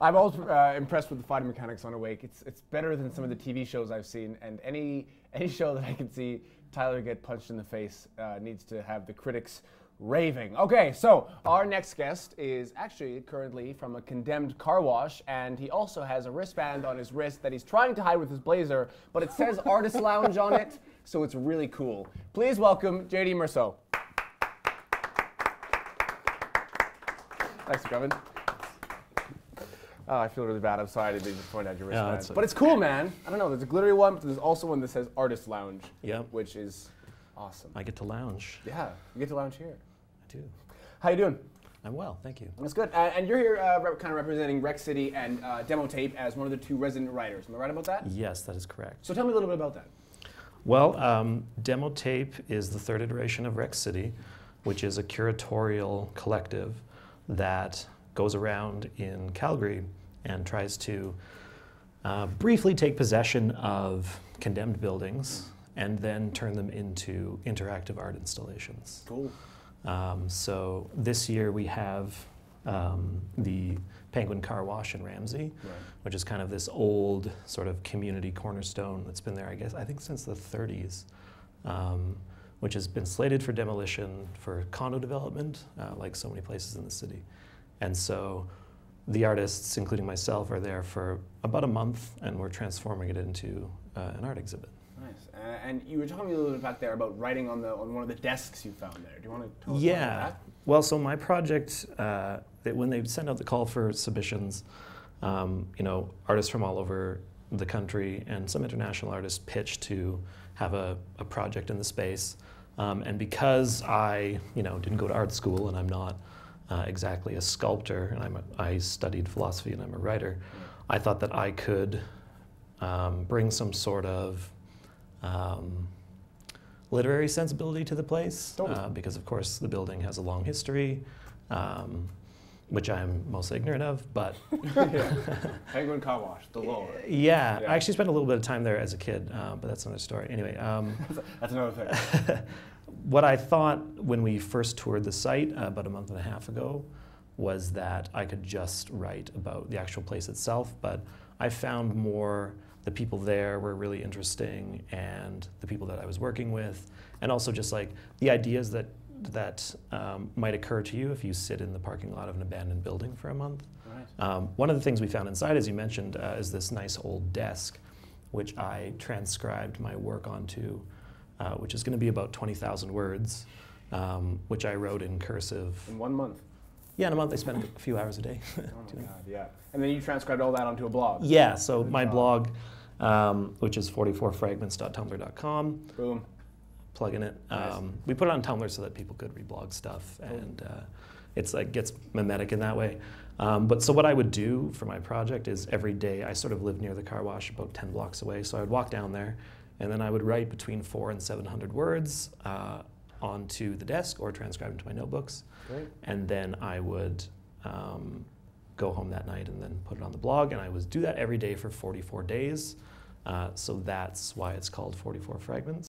I'm always impressed with the fighting mechanics on Awake. It's better than some of the TV shows I've seen, and any show that I can see Tyler get punched in the face needs to have the critics raving. Okay, so our next guest is actually currently from a condemned car wash, and he also has a wristband on his wrist that he's trying to hide with his blazer, but it says Artist Lounge on it, so it's really cool. Please welcome JD Mersault. Thanks for coming. Oh, I feel really bad. I'm sorry to just point out your wristband. But it's cool, man. I don't know. There's a glittery one, but there's also one that says Artist Lounge, which is awesome. I get to lounge. Yeah, you get to lounge here. I do. How you doing? I'm well, thank you. That's good. And you're here kind of representing Rec City and Demo Tape as one of the two resident writers. Am I right about that? Yes, that is correct. So tell me a little bit about that. Well, Demo Tape is the third iteration of Rec City, which is a curatorial collective that goes around in Calgary and tries to briefly take possession of condemned buildings and then turn them into interactive art installations. Cool. So this year we have the Penguin Car Wash in Ramsey, which is kind of this old sort of community cornerstone that's been there, I think since the 30s, which has been slated for demolition for condo development, like so many places in the city. And so the artists, including myself, are there for about a month, and we're transforming it into an art exhibit. Nice. And you were talking a little bit back there about writing on one of the desks you found there. Do you want to tell us about that? Well, so my project, when they send out the call for submissions, artists from all over the country and some international artists pitch to have a project in the space. And because I, didn't go to art school and I'm not exactly a sculptor, and I studied philosophy and I'm a writer, I thought that I could bring some sort of literary sensibility to the place, because of course the building has a long history, which I'm mostly ignorant of, but... Penguin Car Wash, the lore. Yeah, I actually spent a little bit of time there as a kid, but that's another story. Anyway. That's another thing. What I thought when we first toured the site about a month and a half ago was that I could just write about the actual place itself, but I found more the people there were really interesting, and the people that I was working with, and also just like the ideas that might occur to you if you sit in the parking lot of an abandoned building for a month. Right. One of the things we found inside, as you mentioned, is this nice old desk, which I transcribed my work onto, which is going to be about 20,000 words, which I wrote in cursive. In 1 month? Yeah, in a month I spent a few hours a day. Oh my God, yeah. And then you transcribed all that onto a blog? Yeah, so my blog, which is 44fragments.tumblr.com. Boom. Plug in it. Nice. We put it on Tumblr so that people could reblog stuff, and it's like gets mimetic in that way. But so what I would do for my project is every day, I sort of live near the car wash about 10 blocks away, so I would walk down there, and then I would write between 400 and 700 words onto the desk or transcribe into my notebooks. Great. And then I would go home that night and then put it on the blog, and I would do that every day for 44 days. So that's why it's called 44 Fragments.